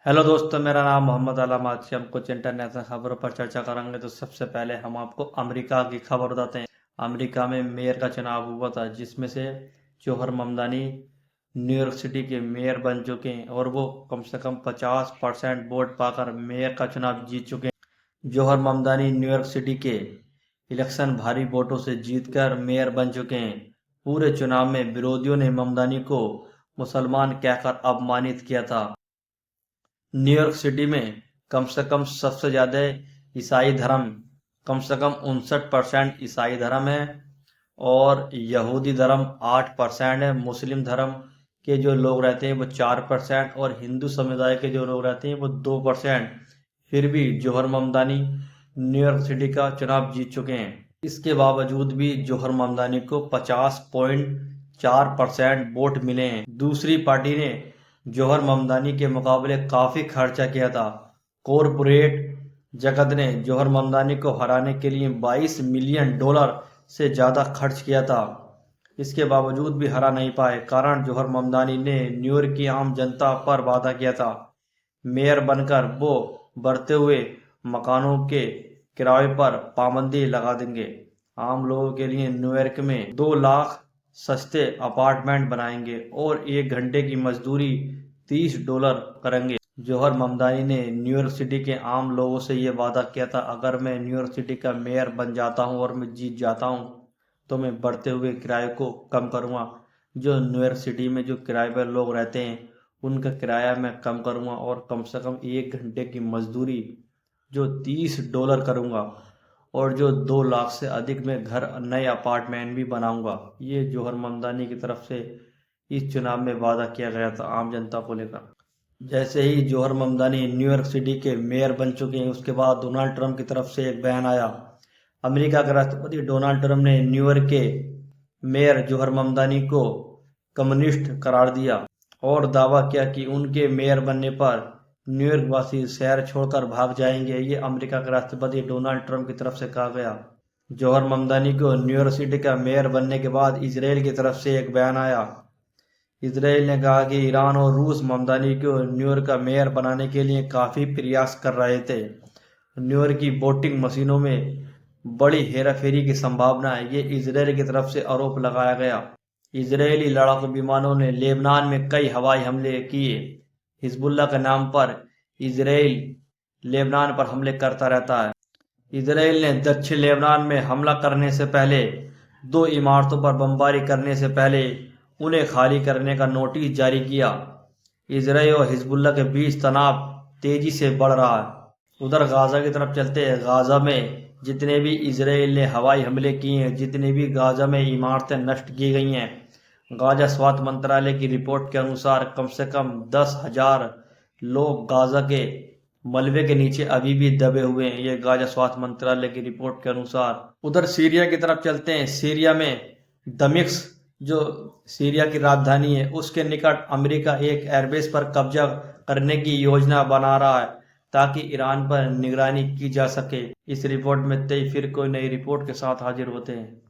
Hello दोस्तों, मेरा नाम मोहम्मद आलम। आज हम कुछ इंटरनेशनल खबरों पर चर्चा करेंगे। तो सबसे पहले हम आपको अमेरिका की खबर बताते हैं। अमेरिका में मेयर का चुनाव हुआ था, जिसमें से जौहर ममदानी न्यूयॉर्क सिटी के मेयर बन चुके हैं और वो कम से कम 50% वोट पाकर मेयर का चुनाव जीत चुके हैं। जौहर ममदानी न्यूयॉर्क सिटी के इलेक्शन भारी वोटों से जीतकर मेयर बन चुके हैं। पूरे चुनाव में विरोधियों ने ममदानी को मुसलमान कहकर अपमानित किया था। न्यूयॉर्क सिटी में कम से कम सबसे ज़्यादा ईसाई धर्म, कम से कम 59% ईसाई धर्म है और यहूदी धर्म 8% है। मुस्लिम धर्म के जो लोग रहते हैं वो 4% और हिंदू समुदाय के जो लोग रहते हैं वो 2%। फिर भी जौहर ममदानी न्यूयॉर्क सिटी का चुनाव जीत चुके हैं। इसके बावजूद भी जौहर ममदानी को 50.4% वोट मिले हैं। दूसरी पार्टी ने जौहर ममदानी के मुकाबले काफ़ी खर्चा किया था। कॉरपोरेट जगत ने जौहर ममदानी को हराने के लिए $22 मिलियन से ज़्यादा खर्च किया था। इसके बावजूद भी हरा नहीं पाए, कारण जौहर ममदानी ने न्यूयॉर्क की आम जनता पर वादा किया था मेयर बनकर वो बढ़ते हुए मकानों के किराए पर पाबंदी लगा देंगे। आम लोगों के लिए न्यूयॉर्क में 2 लाख सस्ते अपार्टमेंट बनाएंगे और 1 घंटे की मजदूरी $30 करेंगे। जौहर ममदानी ने न्यूयॉर्क सिटी के आम लोगों से ये वादा किया था, अगर मैं न्यूयॉर्क सिटी का मेयर बन जाता हूँ और मैं जीत जाता हूँ तो मैं बढ़ते हुए किराए को कम करूँगा। जो न्यूयॉर्क सिटी में जो किराए पर लोग रहते हैं उनका किराया मैं कम करूँगा और कम से कम 1 घंटे की मजदूरी जो $30 करूँगा और जो 2 लाख से अधिक में घर नए अपार्टमेंट भी बनाऊंगा। ये जौहर ममदानी की तरफ से इस चुनाव में वादा किया गया था आम जनता को लेकर। जैसे ही जौहर ममदानी न्यूयॉर्क सिटी के मेयर बन चुके हैं, उसके बाद डोनाल्ड ट्रंप की तरफ से एक बयान आया। अमेरिका के राष्ट्रपति डोनाल्ड ट्रंप ने न्यूयॉर्क के मेयर जौहर ममदानी को कम्युनिस्ट करार दिया और दावा किया कि उनके मेयर बनने पर न्यूयॉर्क वासी शहर छोड़कर भाग जाएंगे। ये अमेरिका के राष्ट्रपति डोनाल्ड ट्रंप की तरफ से कहा गया। जौहर ममदानी को न्यूयॉर्क सिटी का मेयर बनने के बाद इसराइल की तरफ से एक बयान आया। इसराइल ने कहा कि ईरान और रूस ममदानी को न्यूयॉर्क का मेयर बनाने के लिए काफ़ी प्रयास कर रहे थे। न्यूयॉर्क की वोटिंग मशीनों में बड़ी हेराफेरी की संभावना है, ये इसराइल की तरफ से आरोप लगाया गया। इजरायली लड़ाकू विमानों ने लेबनान में कई हवाई हमले किए। हिजबुल्लाह के नाम पर इसराइल लेबनान पर हमले करता रहता है। इसराइल ने दक्षिण लेबनान में हमला करने से पहले 2 इमारतों पर बमबारी करने से पहले उन्हें खाली करने का नोटिस जारी किया। इसराइल और हिजबुल्लाह के बीच तनाव तेजी से बढ़ रहा है। उधर गाजा की तरफ चलते हैं। गाजा में जितने भी इसराइल ने हवाई हमले किए हैं, जितने भी गाजा में इमारतें नष्ट की गई हैं, गाजा स्वास्थ्य मंत्रालय की रिपोर्ट के अनुसार कम से कम 10,000 लोग गाजा के मलबे के नीचे अभी भी दबे हुए हैं। ये गाजा स्वास्थ्य मंत्रालय की रिपोर्ट के अनुसार। उधर सीरिया की तरफ चलते हैं। सीरिया में दमिश्क जो सीरिया की राजधानी है, उसके निकट अमेरिका एक एयरबेस पर कब्जा करने की योजना बना रहा है ताकि ईरान पर निगरानी की जा सके। इस रिपोर्ट में फिर कोई नई रिपोर्ट के साथ हाजिर होते हैं।